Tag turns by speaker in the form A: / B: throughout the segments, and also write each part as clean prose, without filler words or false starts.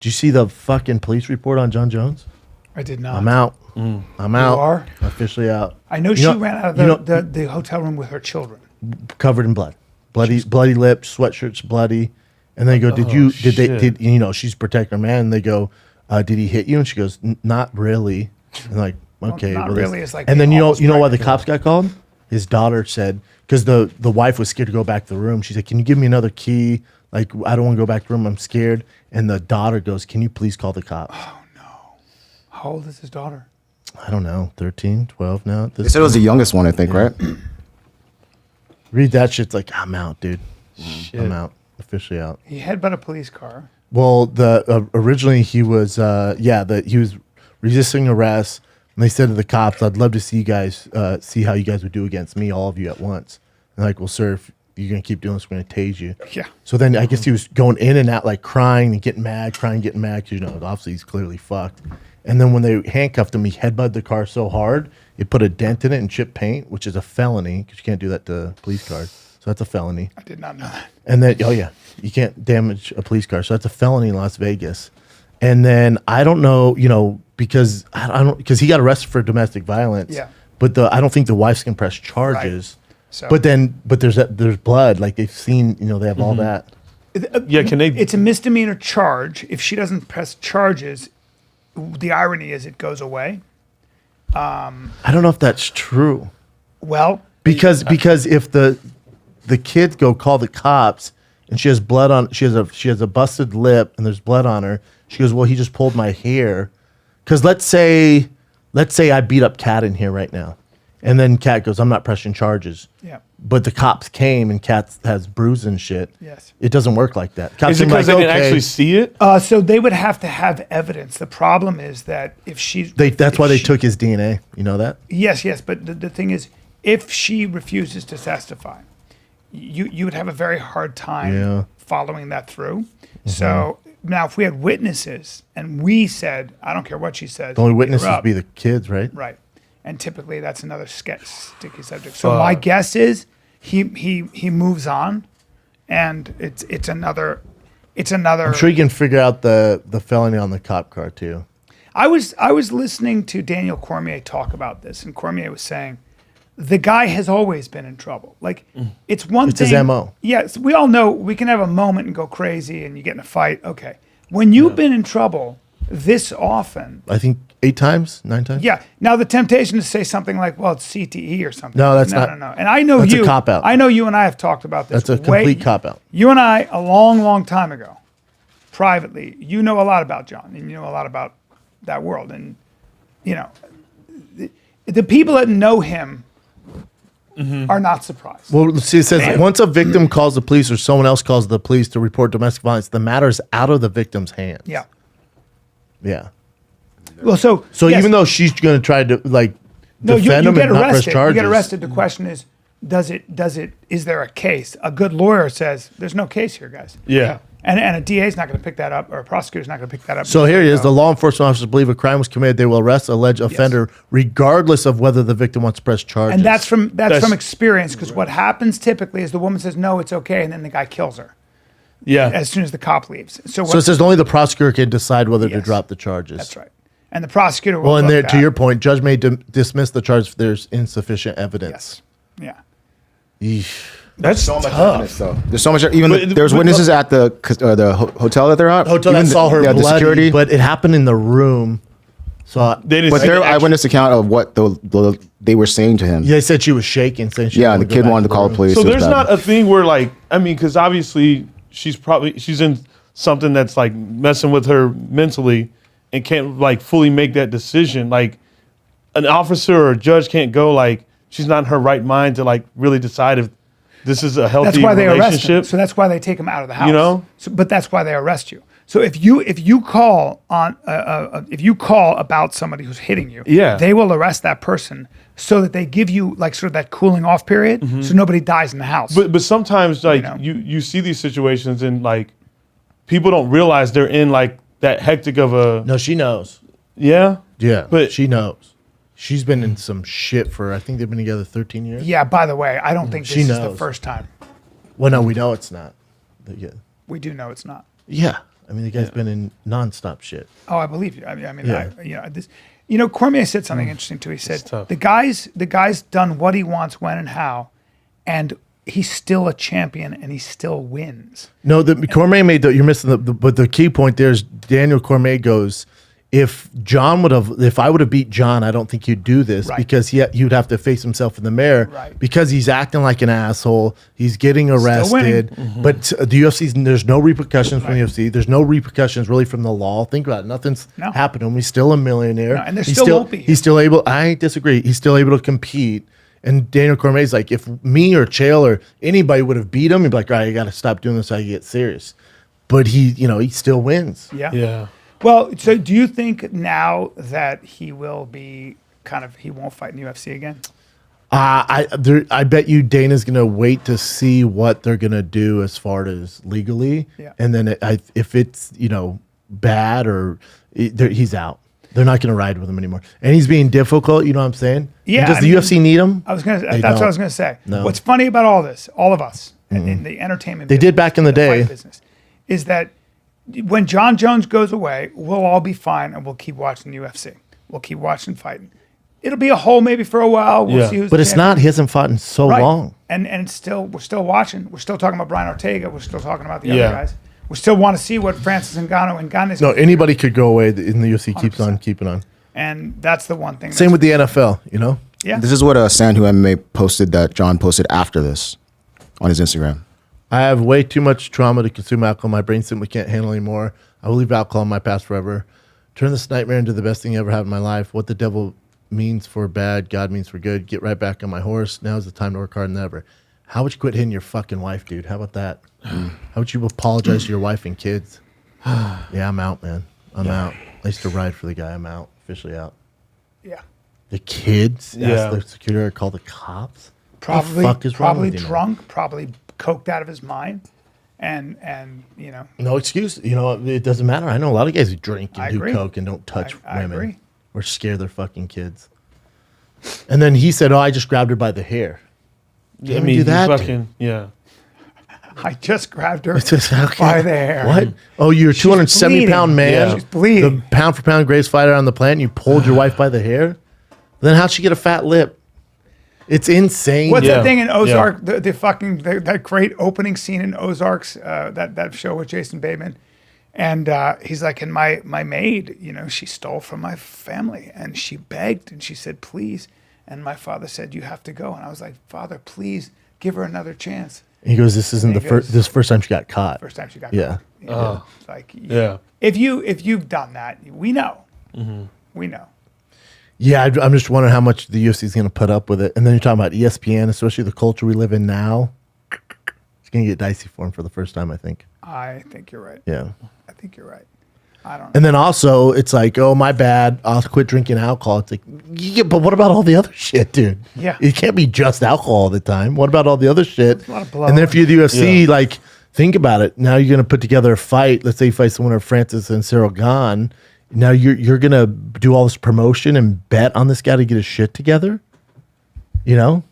A: Do you see the fucking police report on John Jones?
B: I did not.
A: I'm out. I'm out.
B: You are?
A: Officially out.
B: I know she ran out of the hotel room with her children.
A: Covered in blood. Bloody lips, sweatshirts bloody. And they go, she's protecting her man. And they go, did he hit you? And she goes, not really. And like, okay.
B: Not really. It's like,
A: and then you know why the cops got called? His daughter said, because the wife was scared to go back to the room. She said, can you give me another key? Like, I don't want to go back to the room. I'm scared. And the daughter goes, can you please call the cops?
B: Oh, no. How old is his daughter?
A: I don't know, 13, 12 now.
C: They said it was the youngest one, I think, right?
A: Read that shit's like, I'm out, dude.
B: Shit.
A: I'm out. Officially out.
B: He headbutted a police car.
A: Well, originally he was, he was resisting arrest. And they said to the cops, I'd love to see you guys, see how you guys would do against me, all of you at once. And like, well, sir, if you're going to keep doing this, we're going to tase you.
B: Yeah.
A: So then I guess he was going in and out, like crying and getting mad, because, obviously he's clearly fucked. And then when they handcuffed him, he headbutted the car so hard, it put a dent in it and chipped paint, which is a felony, because you can't do that to police cars. So that's a felony.
B: I did not know that.
A: And then, you can't damage a police car. So that's a felony in Las Vegas. And then I don't know, because he got arrested for domestic violence.
B: Yeah.
A: But I don't think the wives can press charges.
B: Right. So.
A: But there's blood. Like they've seen, they have all that.
D: Yeah, can they?
B: It's a misdemeanor charge. If she doesn't press charges, the irony is it goes away.
A: I don't know if that's true.
B: Well,
A: because if the kids go call the cops and she has blood on, she has a busted lip and there's blood on her. She goes, well, he just pulled my hair. Because let's say I beat up Kat in here right now, and then Kat goes, I'm not pressing charges.
B: Yeah.
A: But the cops came and Kat has bruises and shit.
B: Yes.
A: It doesn't work like that. Cops
D: Is it because they didn't actually see it?
B: So they would have to have evidence. The problem is that if
A: that's why they took his DNA. You know that?
B: Yes. But the thing is, if she refuses to testify, you would have a very hard time following that through. Mm-hmm. So now, if we had witnesses and we said, I don't care what she says,
A: the only witnesses would be the kids, right?
B: Right. And typically that's another sticky subject. So my guess is he moves on, and it's another.
A: I'm sure you can figure out the felony on the cop car too.
B: I was listening to Daniel Cormier talk about this, and Cormier was saying the guy has always been in trouble. Like it's thing.
A: It's his MO.
B: Yes, we all know we can have a moment and go crazy, and you get in a fight. Okay, when you've been in trouble this often,
A: I think 8 times, 9 times.
B: Yeah. Now the temptation is to say something like, "Well, it's CTE or something."
A: No, that's not.
B: No. And I know
A: that's
B: you.
A: a cop out.
B: I know you and I have talked about this.
A: That's a complete cop out.
B: You and I, a long, long time ago, privately, you know a lot about John, and you know a lot about that world, and the people that know him are not surprised.
A: Well, see, it says once a victim calls the police or someone else calls the police to report domestic violence, the matter is out of the victim's hands.
B: Yeah.
A: Yeah.
B: Well, so
A: yes, even though she's going to try to defend him and not press charges,
B: you get arrested. The question is, is there a case? A good lawyer says there's no case here, guys.
D: Yeah.
B: And a DA is not going to pick that up, or a prosecutor is not going to pick that up.
A: So here it is. The law enforcement officers believe a crime was committed. They will arrest the alleged offender regardless of whether the victim wants to press charges.
B: And that's from experience, because what happens typically is the woman says, no, it's okay, and then the guy kills her.
D: Yeah.
B: As soon as the cop leaves. So
A: it says only the prosecutor can decide whether to drop the charges.
B: That's right. And the prosecutor will
A: and there, to your point, judge may dismiss the charge if there's insufficient evidence.
B: Yes. Yeah.
A: Yeesh.
D: That's
C: so much
D: tough.
C: evidence, though. There's so much. There's witnesses at the hotel that they're at.
A: Hotel that saw her bloody,
C: the security,
A: but it happened in the room. So
C: their eyewitness account of what they were saying to him.
A: Yeah, they said she was shaking. Saying she
C: and the kid wanted to call the police.
D: So there's not a thing where because obviously she's in something that's like messing with her mentally and can't fully make that decision. Like an officer or a judge can't go she's not in her right mind to really decide if this is a healthy relationship.
B: That's why they arrest him. So that's why they take him out of the house. But that's why they arrest you. So if you call about somebody who's hitting you, they will arrest that person so that they give you sort of that cooling off period, so nobody dies in the house.
D: But sometimes you see these situations and people don't realize they're in that hectic of a.
A: No, she knows.
D: Yeah.
A: Yeah, but she knows. She's been in some shit for, I think they've been together 13 years.
B: Yeah, by the way, I don't think this is the first time.
A: Well, no, we know it's not. Yeah.
B: We do know it's not.
A: Yeah. I mean, the guy's been in nonstop shit.
B: Oh, I believe you. I mean,
A: Yeah.
B: Cormier said something interesting too. He said
D: tough.
B: the guy's done what he wants, when and how, and he's still a champion, and he still wins.
A: No, Cormier made you're missing but the key point there is Daniel Cormier goes, if I would have beat John, I don't think he'd do this
B: Right.
A: because he'd have to face himself in the mirror
B: Right.
A: because he's acting like an asshole. He's getting
B: winning.
A: arrested, but the UFC's there's no repercussions from the
B: Right.
A: UFC. There's no repercussions really from the law. Think about it. Nothing's
B: No.
A: happened to him. He's still a millionaire.
B: No, and there
A: He's
B: still won't be.
A: He's still able. I disagree. He's still able to compete. And Daniel Cormier's like, if me or Chael or anybody would have beat him, he'd be like, all right, you got to stop doing this so I can get serious. But he still wins.
B: Yeah.
D: Yeah.
B: Well, so do you think now that he will be he won't fight in the UFC again?
A: I bet you Dana's gonna wait to see what they're gonna do as far as legally,
B: Yeah.
A: and then if it's bad or he's out. They're not gonna ride with him anymore, and he's being difficult. You know what I'm saying?
B: Yeah,
A: Does
B: I
A: the
B: mean,
A: UFC need him?
B: That's what I
A: don't.
B: was gonna say.
A: No.
B: What's funny about all this, all of us in the entertainment,
A: They did back in the day.
B: fight business, is that when John Jones goes away, we'll all be fine and we'll keep watching the UFC. We'll keep watching fighting. It'll be a hole maybe for a while. We'll
D: Yeah.
B: see who's
A: But
B: the
A: it's
B: champion.
A: not. He hasn't fought in so
B: Right.
A: long.
B: And it's still we're still watching. We're still talking about Brian Ortega. We're still talking about the
D: Yeah.
B: other guys. We still want to see what Francis Ngannou and Ngannou.
A: No, anybody could go away, and the UFC keeps on keeping on.
B: And that's the one thing.
A: Same with the NFL.
B: yeah.
C: This is what Sandhu MMA posted that John posted after this on his Instagram.
A: I have way too much trauma to consume alcohol. My brain simply can't handle anymore. I will leave alcohol in my past forever. Turn this nightmare into the best thing I ever had in my life. What the devil means for bad, God means for good. Get right back on my horse. Now's the time to work harder than ever. How would you quit hitting your fucking wife, dude? How about that? How would you apologize to your wife and kids? Yeah, I'm out, man. I'm out. I used to ride for the guy. I'm out. Officially out.
B: Yeah.
A: The kids?
D: Yeah.
A: Asked the security guard, call the cops?
B: Probably,
A: What the fuck is wrong
B: probably
A: with you, man?
B: drunk, probably coked out of his mind, and
A: No excuse. It doesn't matter. I know a lot of guys who drink and
B: I
A: do
B: agree.
A: coke and don't touch
B: I
A: women
B: agree.
A: or scare their fucking kids. And then he said, "Oh, I just grabbed her by the hair."
D: I
A: even
D: mean,
A: do that,
D: fucking, yeah.
B: I just grabbed her
A: Just, okay.
B: by the hair.
A: What? Oh, you're a 270-pound man.
D: Yeah.
B: She's bleeding.
A: The pound for pound greatest fighter on the planet. And you pulled your wife by the hair. Then how'd she get a fat lip? It's insane.
B: What's
D: Yeah.
B: that thing in Ozark? That great opening scene in Ozarks, that show with Jason Bateman, and he's like, and my maid, she stole from my family, and she begged and she said, please, and my father said, you have to go, and I was like, Father, please give her another chance.
A: He goes, "This isn't
B: He
A: the first.
B: goes-
A: This first time she got caught."
B: First time she got
A: Yeah.
B: caught. It's like,
D: Yeah.
B: if you've done that, we know, we know.
A: Yeah, I'm just wondering how much the UFC is going to put up with it. And then you're talking about ESPN, especially the culture we live in now. It's going to get dicey for him for the first time, I think.
B: I think you're right.
A: Yeah.
B: I think you're right. I don't know.
A: And then also, it's like, oh, my bad. I'll quit drinking alcohol. It's like, yeah, but what about all the other shit, dude?
B: Yeah.
A: It can't be just alcohol all the time. What about all the other shit?
B: a lot of blow.
A: And then if you're the UFC,
D: Yeah.
A: like, think about it. Now you're going to put together a fight. Let's say you fight someone of Francis and Cyril Gahn. Now you're going to do all this promotion and bet on this guy to get his shit together? And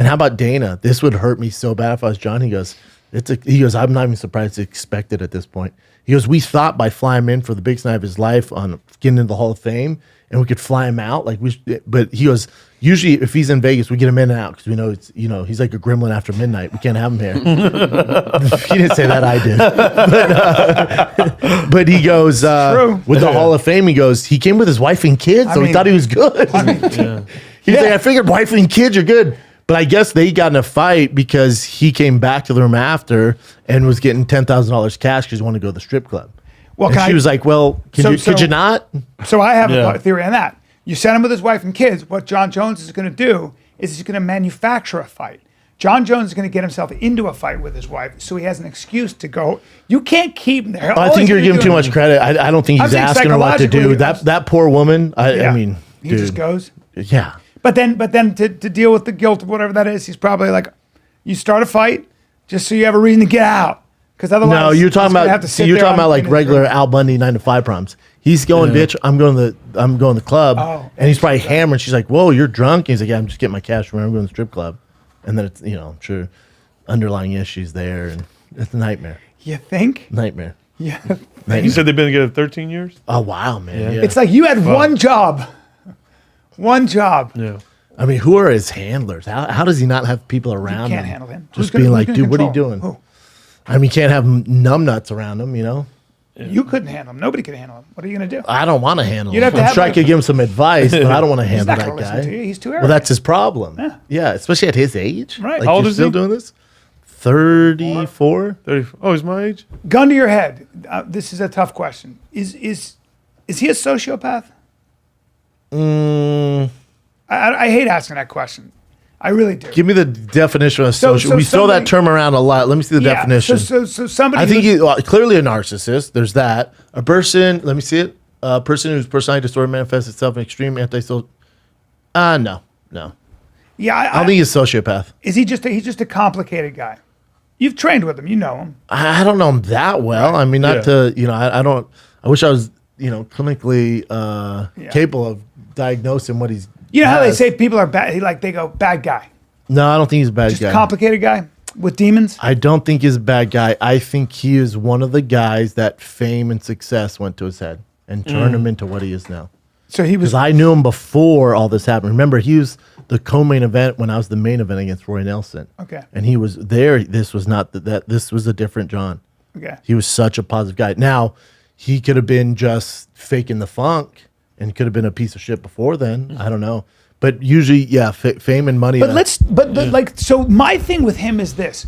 A: how about Dana? This would hurt me so bad if I was John. He goes, I'm not even surprised it's expected at this point. He goes, we thought by flying him in for the biggest night of his life on getting into the Hall of Fame, and we could fly him out. But he goes, usually if he's in Vegas, we get him in and out because we know he's like a gremlin after midnight. We can't have him here. He didn't say that, I did. But he goes,
B: True.
A: with the Hall of Fame, he goes, he came with his wife and kids, so
B: I
A: he
B: mean-
A: thought he was good. He's like, I figured wife and kids are good. But I guess they got in a fight because he came back to the room after and was getting $10,000 cash because he wanted to go to the strip club.
B: Well,
A: And she was like, well, could you not?
B: So I have
D: Yeah.
B: a theory on that. You send him with his wife and kids. What John Jones is going to do is he's going to manufacture a fight. John Jones is going to get himself into a fight with his wife, so he has an excuse to go. You can't keep.
A: I think you're giving too much credit. I don't think
B: I'm
A: he's
B: saying
A: asking her what to do.
B: psychologically-
A: That poor woman, I mean,
B: he
A: dude.
B: just goes.
A: Yeah.
B: But then to deal with the guilt of whatever that is, he's probably like, you start a fight just so you have a reason to get out. Because otherwise,
A: No, you're
B: he's
A: talking
B: gonna
A: about
B: have to sit
A: you're
B: there
A: talking about
B: on-
A: like
B: in his
A: regular
B: room.
A: Al Bundy 9 to 5 problems. He's going, bitch. I'm going to the club,
B: Oh,
A: and he's probably hammered. She's like, whoa, you're drunk. And he's like, yeah, I'm just getting my cash. Remember, I'm going to the strip club, and then it's I'm sure underlying issues there, and it's a nightmare.
B: You think?
A: Nightmare.
B: Yeah.
D: You said they've been together 13 years?
A: Oh wow, man.
D: Yeah.
A: Yeah.
B: It's like you had one job. One job.
D: Yeah.
A: I mean, who are his handlers? How does he not have people around
B: Can't
A: him?
B: handle him.
A: Just
B: Who's
A: being
B: gonna
A: like, dude, what are you
B: control
A: doing?
B: him? Who?
A: I mean, you can't have numbnuts around him, you know?
B: You couldn't handle him. Nobody could handle him. What are you going to do?
A: I don't want to handle
B: You'd
A: him.
B: have to
A: I'm
B: have
A: sure I
B: like-
A: could give him some advice, but I don't want to handle
B: not
A: that
B: gonna listen
A: guy.
B: to you. He's too
A: Well,
B: arrogant.
A: that's his problem.
B: Yeah.
A: Yeah, especially at his age.
B: Right.
A: Like,
D: How old
A: you're
D: is
A: still
D: he?
A: doing this? 34?
D: 34. Oh, he's my age?
B: Gun to your head. This is a tough question. Is he a sociopath? I hate asking that question. I really do.
A: Give me the definition of social.
B: so
A: We throw that
B: somebody-
A: term around a lot. Let me see the
B: Yeah,
A: definition.
B: So somebody.
A: I think
B: who-
A: he's clearly a narcissist. There's that. A person, let me see it. A person whose personality disorder manifests itself in extreme antisocial. No.
B: Yeah,
A: I don't think he's a sociopath.
B: is he just? He's just a complicated guy. You've trained with him. You know him.
A: I don't know him that well. I mean, not
D: Yeah.
A: to, I don't, I wish I was, clinically capable of diagnosing what he's.
B: You know how they
A: has.
B: say people are bad. They go bad guy.
A: No, I don't think he's a bad
B: Just
A: guy.
B: a complicated guy with demons.
A: I don't think he's a bad guy. I think he is one of the guys that fame and success went to his head and turned him into what he is now.
B: So he was.
A: Because I knew him before all this happened. Remember, he was the co-main event when I was the main event against Roy Nelson.
B: Okay.
A: And he was there. This was not that. This was a different John.
B: Okay.
A: He was such a positive guy. Now, he could have been just faking the funk and could have been a piece of shit before then. I don't know. But usually, yeah, fame and money.
B: But like, so my thing with him is this.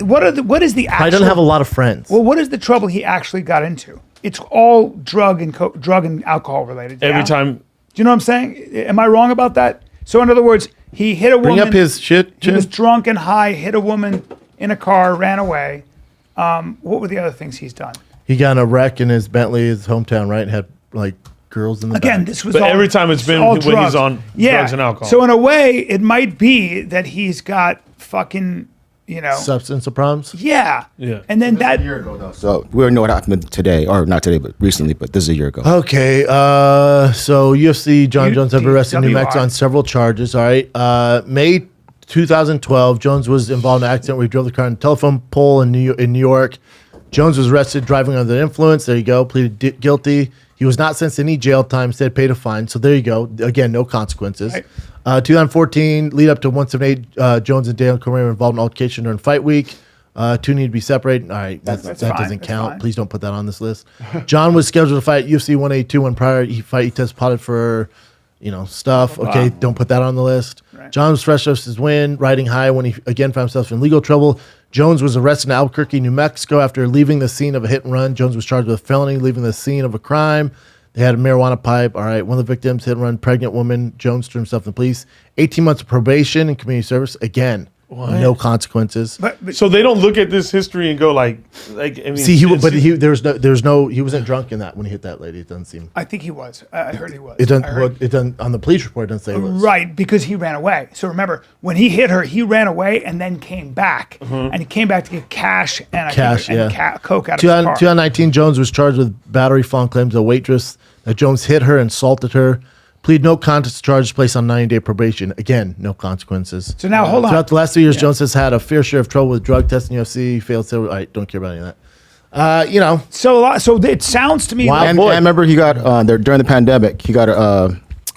B: What is the actual?
A: I don't have a lot of friends.
B: Well, what is the trouble he actually got into? It's all drug and alcohol related.
D: Every
B: yeah?
D: time.
B: Do you know what I'm saying? Am I wrong about that? So in other words, he hit a
A: Bring
B: woman.
A: up his shit,
B: He was
A: Jim.
B: drunk and high, hit a woman in a car, ran away. What were the other things he's done?
A: He got in a wreck in his Bentley, his hometown, right? And had like girls in the
B: Again,
A: back.
B: this was
D: But
B: all,
D: every time it's been
B: all
D: when he's
B: drugs.
D: on
B: Yeah.
D: drugs and alcohol.
B: So in a way, it might be that he's got fucking,
A: substance problems.
B: yeah.
D: Yeah.
B: And then that,
C: So we already know what happened today, or not today, but recently. But this is a year ago.
A: Okay, so UFC John Jones have been arrested in New Mexico
B: WR.
A: on several charges. All right, May 2012, Jones was involved in an accident where he drove the car on a telephone pole in New York. Jones was arrested driving under the influence. There you go, pleaded guilty. He was not sentenced to any jail time. Instead, paid a fine. So there you go. Again, no consequences.
B: Right.
A: 2014, lead up to 178, Jones and Dale Cormier were involved in altercation during fight week. Two need to be separated. All right, that
B: fine.
A: doesn't
B: That's
A: count.
B: fine.
A: Please don't put that on this list. John was scheduled to fight UFC 182 when prior he tested positive for, stuff. Okay, don't put that on the list.
B: Right.
A: John was fresh off his win, riding high when he again found himself in legal trouble. Jones was arrested in Albuquerque, New Mexico after leaving the scene of a hit and run. Jones was charged with a felony, leaving the scene of a crime. They had a marijuana pipe. All right, one of the victims, hit and run, pregnant woman. Jones threw himself in the police. 18 months of probation and community service. Again, no consequences.
B: but
D: So they don't look at this history and go like I mean.
A: See,
D: it's-
A: there's no, he wasn't drunk in that when he hit that lady. It doesn't seem.
B: I think he was. I heard he was.
A: It doesn't.
B: I heard-
A: Well, it doesn't on the police report. It doesn't say it was.
B: Right, because he ran away. So remember, when he hit her, he ran away and then came back. And he came back to get cash and coke out of his car.
A: 2019, Jones was charged with battery false claims. A waitress that Jones hit her and assaulted her. Plead no contest charges placed on 90-day probation. Again, no consequences.
B: So now, hold on.
A: Throughout the last 3 years, Jones has had a fair share of trouble with drug testing. UFC failed. So I don't care about any of that.
B: So it sounds to me
A: Wow.
B: like
C: And I remember he got there during the pandemic. He got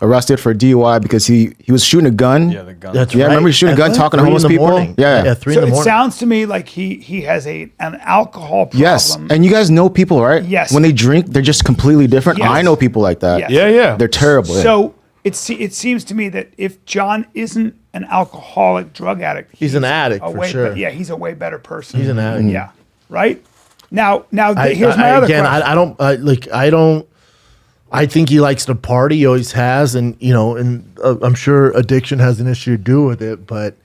C: arrested for DUI because he was shooting a gun.
E: Yeah, the gun.
A: That's
C: Yeah,
A: right.
C: remember he's shooting a gun,
A: At
C: talking to
A: 3 in
C: homeless
A: the
C: people?
A: morning.
C: Yeah.
A: At 3
B: so
A: in the
B: it
A: morning.
B: sounds to me like he has an alcohol problem.
C: Yes, and you guys know people, right?
B: Yes.
C: When they drink, they're just completely different.
B: Yes.
C: I know people like that.
B: Yes.
D: Yeah.
C: They're terrible.
B: So it seems to me that if John isn't an alcoholic drug addict,
A: He's an addict,
B: a
A: for
B: way
A: sure.
B: yeah, he's a way better person.
A: He's an addict.
B: Yeah. Right. Now here's my other
A: again,
B: question.
A: I don't. I think he likes to party. He always has, and I'm sure addiction has an issue to do with it. But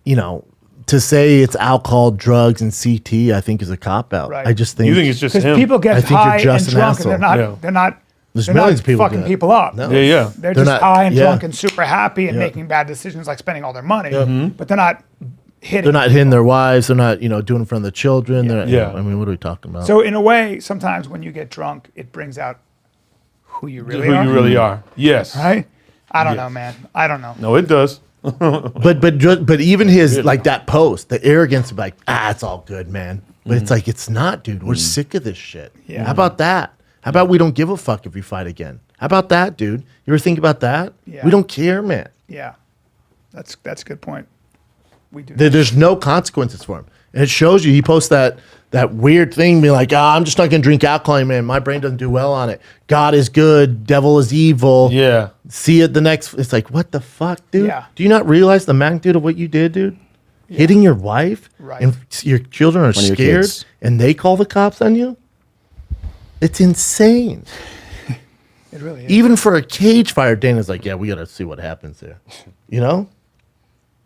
A: to say it's alcohol, drugs, and CT, I think is a cop out.
B: Right.
A: I just think
D: You think it's just
B: Because
D: him?
B: people
A: I
B: get
A: think you're
B: high
A: just
B: and
A: an
B: drunk, and they're not.
D: asshole.
B: They're not.
A: There's
B: they're
A: millions
B: not
A: of people
B: fucking
A: do that.
B: people up.
A: No.
D: Yeah.
B: They're
A: They're
B: just
A: not-
B: high and
A: yeah.
B: drunk and super happy and
A: Yeah.
B: making bad decisions like spending all their money, but they're not hitting.
A: they're not hitting their wives. They're not doing it in front of the children. They're,
D: Yeah.
A: I mean, what are we talking about?
B: So in a way, sometimes when you get drunk, it brings out who you really
D: Who
B: are.
D: you really are? Yes.
B: Right? I don't know, man. I don't know.
D: No, it does.
A: but even his like that post, the arrogance of like, it's all good, man. But it's like, it's not, dude. We're sick of this shit.
B: Yeah.
A: How about that? How about we don't give a fuck if we fight again? How about that, dude? You ever think about that?
B: Yeah.
A: We don't care, man.
B: Yeah, that's a good point. We do.
A: There's no consequences for him. And it shows you, he posts that weird thing being like, I'm just not going to drink alcohol, man. My brain doesn't do well on it. God is good. Devil is evil.
D: Yeah.
A: See it the next. It's like, what the fuck, dude?
B: Yeah.
A: Do you not realize the magnitude of what you did, dude? Hitting your wife,
B: Right.
A: and your children are
C: One of your
A: scared,
C: kids.
A: and they call the cops on you. It's insane.
B: It really is.
A: Even for a cage fire, Dana's like, yeah, we got to see what happens there. You know?